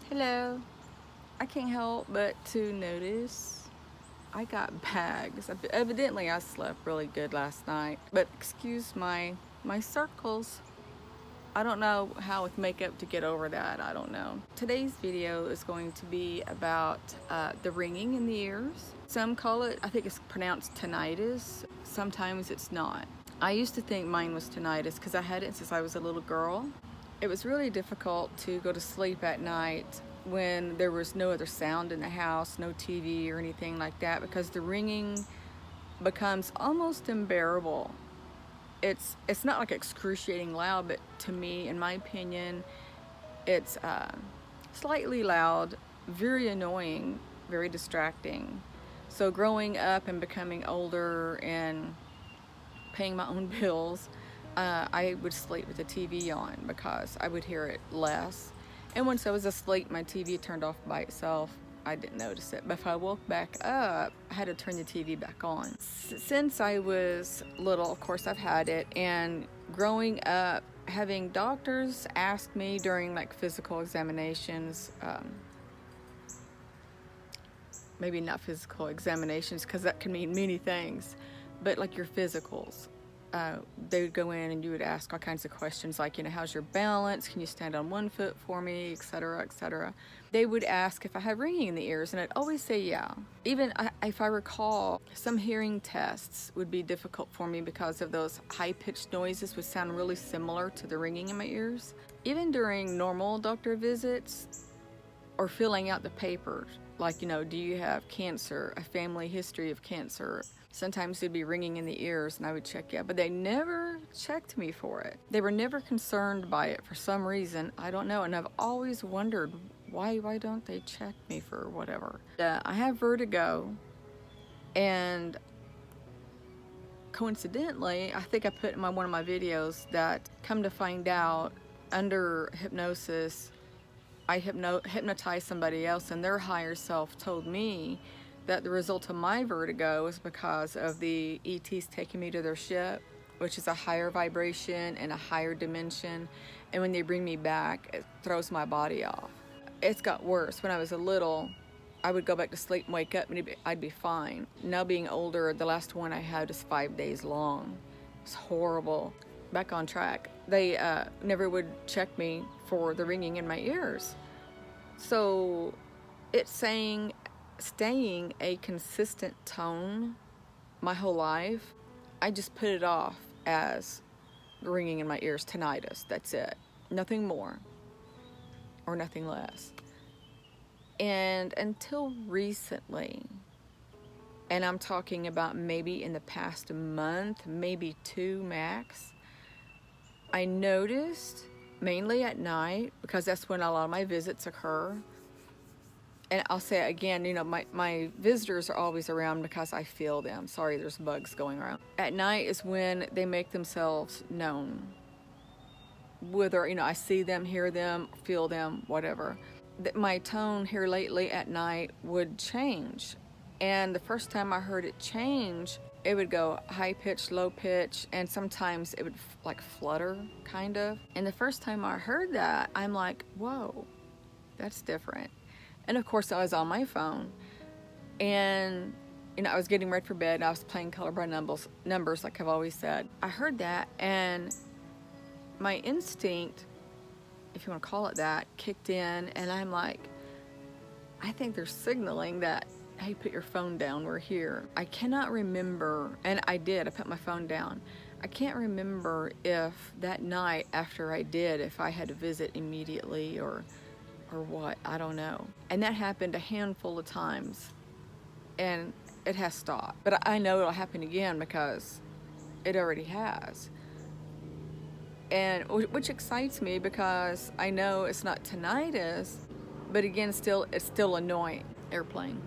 Hello. I can't help but to notice I got bags. Evidently, I slept really good last night, but excuse my circles. I don't know how with makeup to get over that. I don't know. Today's video is going to be about the ringing in the ears. Some call it, I think it's pronounced tinnitus. Sometimes it's not. I used to think mine was tinnitus because I had it since I was a little girl. It was really difficult to go to sleep at night when there was no other sound in the house, no TV or anything like that, because the ringing becomes almost unbearable. It's not like excruciating loud, but to me, in my opinion, it's slightly loud, very annoying, very distracting. So growing up and becoming older and paying my own bills, I would sleep with the TV on because I would hear it less. And once I was asleep, my TV turned off by itself. I didn't notice it. But if I woke back up, I had to turn the TV back on. Since I was little, of course, I've had it. And growing up, having doctors ask me during like physical examinations, maybe not physical examinations because that can mean many things, but like your physicals. They would go in and you would ask all kinds of questions like, how's your balance? Can you stand on one foot for me, etc., etc. They would ask if I had ringing in the ears, and I'd always say yeah. Even if I recall, some hearing tests would be difficult for me because of those high-pitched noises would sound really similar to the ringing in my ears. Even during normal doctor visits or filling out the papers, like, do you have cancer, a family history of cancer? Sometimes they'd be ringing in the ears and I would check but they never checked me for it. They were never concerned by it for some reason. I don't know, and I've always wondered why don't they check me for whatever. I have vertigo, and coincidentally, I think I put in one of my videos that come to find out under hypnosis, I hypnotized somebody else and their higher self told me that the result of my vertigo was because of the ETs taking me to their ship, which is a higher vibration and a higher dimension. And when they bring me back, it throws my body off. It's got worse. When I was a little, I would go back to sleep and wake up and I'd be fine. Now being older, the last one I had is 5 days long. It's horrible. Back on track. They never would check me for the ringing in my ears. So it's staying a consistent tone my whole life. I just put it off as ringing in my ears, tinnitus. That's it. Nothing more or nothing less. And until recently, and I'm talking about maybe in the past month, maybe 2 max, I noticed, mainly at night, because that's when a lot of my visits occur. And I'll say it again, my visitors are always around because I feel them. Sorry, there's bugs going around. At night is when they make themselves known. Whether, I see them, hear them, feel them, whatever. My tone here lately at night would change. And the first time I heard it change, it would go high pitch, low pitch, and sometimes it would like flutter, kind of. And the first time I heard that, I'm like, whoa, that's different. And of course, I was on my phone, and I was getting ready for bed, and I was playing color by numbers, like I've always said. I heard that, and my instinct, if you want to call it that, kicked in, and I'm like, I think they're signaling that, hey, put your phone down, we're here. I cannot remember, and I did, I put my phone down. I can't remember if that night after I did, if I had to visit immediately or what, I don't know. And that happened a handful of times, and it has stopped. But I know it'll happen again because it already has. And which excites me because I know it's not tinnitus, but again, it's still annoying. Airplane.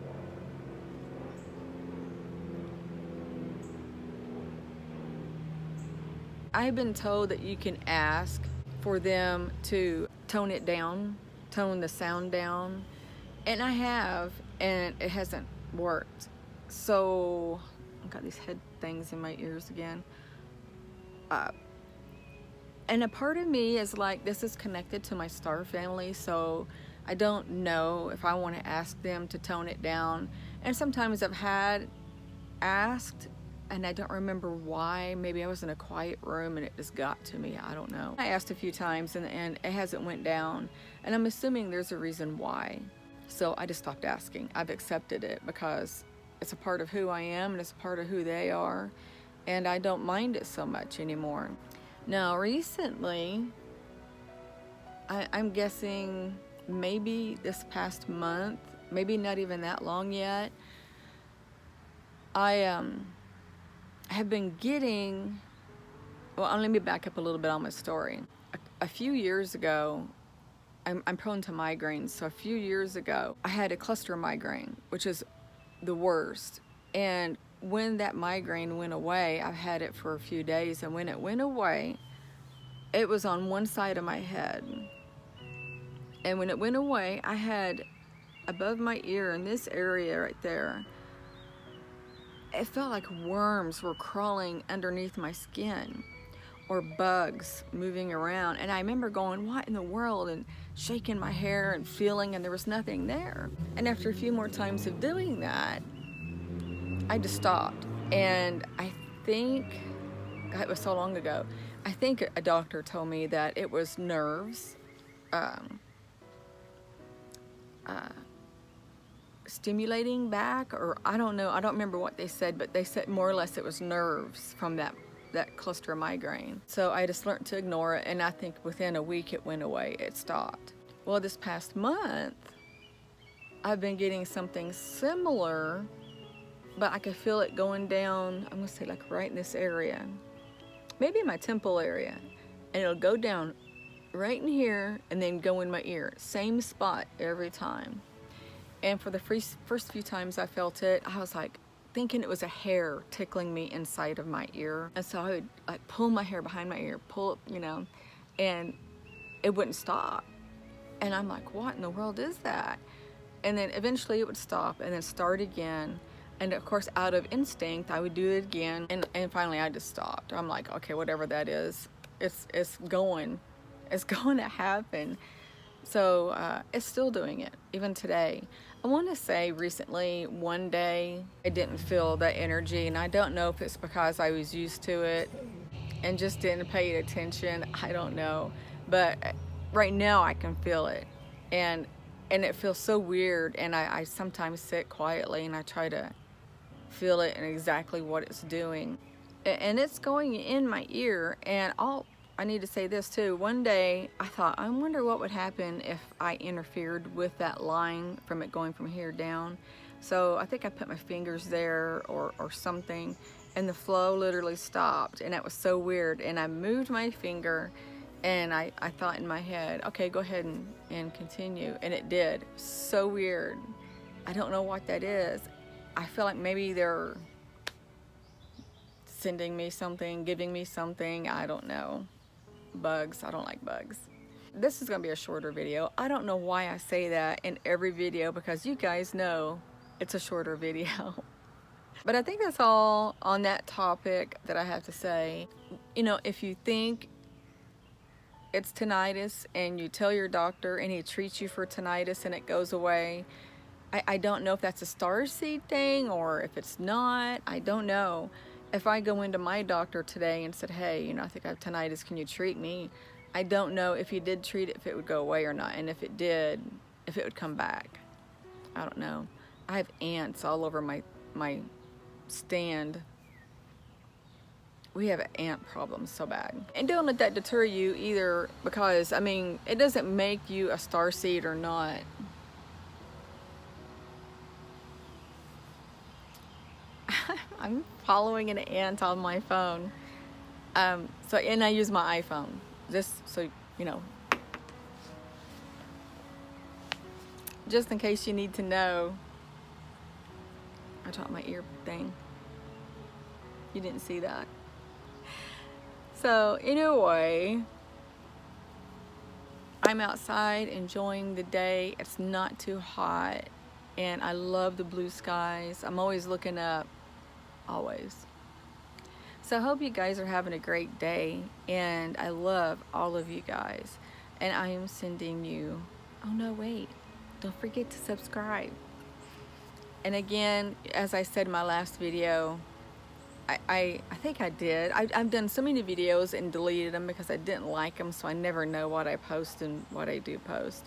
I've been told that you can ask for them to tone it down, tone the sound down, and I have, and it hasn't worked. So I've got these head things in my ears again. And a part of me is like, this is connected to my star family, so I don't know if I want to ask them to tone it down. And sometimes I've had asked and I don't remember why. Maybe I was in a quiet room and it just got to me. I don't know. I asked a few times and it hasn't went down. And I'm assuming there's a reason why. So I just stopped asking. I've accepted it because it's a part of who I am and it's a part of who they are. And I don't mind it so much anymore. Now, recently, I'm guessing maybe this past month, maybe not even that long yet, I have been getting, well, let me back up a little bit on my story. A few years ago, I'm prone to migraines, so a few years ago, I had a cluster migraine, which is the worst. And when that migraine went away, I've had it for a few days, and when it went away, it was on one side of my head. And when it went away, I had above my ear in this area right there, it felt like worms were crawling underneath my skin or bugs moving around. And I remember going, what in the world? And shaking my hair and feeling, and there was nothing there. And after a few more times of doing that, I just stopped. And I think, God, it was so long ago, I think a doctor told me that it was nerves, stimulating back, or I don't know, I don't remember what they said, but they said more or less it was nerves from that cluster of migraine. So I just learned to ignore it, and I think within a week it went away, it stopped. Well, this past month, I've been getting something similar, but I could feel it going down, I'm gonna say like right in this area, maybe my temple area, and it'll go down right in here and then go in my ear, same spot every time. And for the first few times I felt it, I was like thinking it was a hair tickling me inside of my ear. And so I would like pull my hair behind my ear, pull, and it wouldn't stop. And I'm like, what in the world is that? And then eventually it would stop and then start again. And of course, out of instinct, I would do it again. And finally I just stopped. I'm like, okay, whatever that is, it's going to happen. So it's still doing it, even today. I want to say recently, one day, I didn't feel that energy, and I don't know if it's because I was used to it and just didn't pay attention. I don't know. But right now I can feel it, and it feels so weird, and I sometimes sit quietly and I try to feel it and exactly what it's doing. And it's going in my ear, and I need to say this too. One day I thought, I wonder what would happen if I interfered with that line from it going from here down. So I think I put my fingers there or something, and the flow literally stopped, and that was so weird. And I moved my finger, and I thought in my head, okay, go ahead and continue. And it did. So weird. I don't know what that is. I feel like maybe they're sending me something, giving me something, I don't know. Bugs, I don't like bugs. This is gonna be a shorter video. I don't know why I say that in every video, because you guys know it's a shorter video. But I think that's all on that topic that I have to say. If you think it's tinnitus and you tell your doctor and he treats you for tinnitus and it goes away, I don't know if that's a starseed thing or if it's not. I don't know. If I go into my doctor today and said, hey, I think I have tinnitus, can you treat me? I don't know if he did treat it, if it would go away or not. And if it did, if it would come back. I don't know. I have ants all over my stand. We have an ant problem so bad. And don't let that deter you either, because, it doesn't make you a starseed or not. I'm following an ant on my phone. And I use my iPhone, just so just in case you need to know. I dropped my ear thing. You didn't see that. So anyway, I'm outside enjoying the day. It's not too hot, and I love the blue skies. I'm always looking up. Always. So I hope you guys are having a great day, and I love all of you guys, and I am sending you Oh no, wait, don't forget to subscribe. And again, as I said in my last video, I think I did. I've done so many videos and deleted them because I didn't like them, so I never know what I post and what I do post.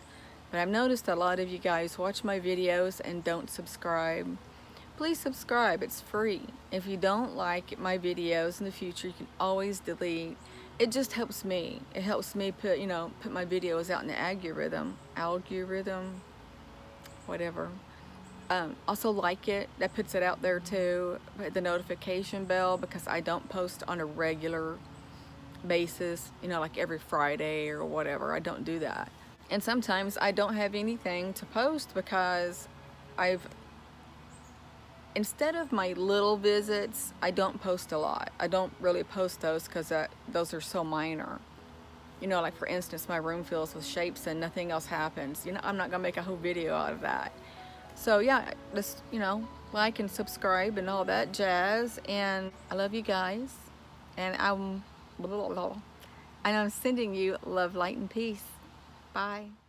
But I've noticed a lot of you guys watch my videos and don't subscribe. Please subscribe, it's free. If you don't like my videos in the future, you can always delete. It just helps me. It helps me put my videos out in the algorithm, whatever. Also like it, that puts it out there too. Hit the notification bell because I don't post on a regular basis, like every Friday or whatever. I don't do that. And sometimes I don't have anything to post because instead of my little visits, I don't post a lot. I don't really post those because those are so minor. Like for instance, my room fills with shapes and nothing else happens. I'm not gonna make a whole video out of that. So yeah, just, like and subscribe and all that jazz. And I love you guys. And I'm sending you love, light, and peace. Bye.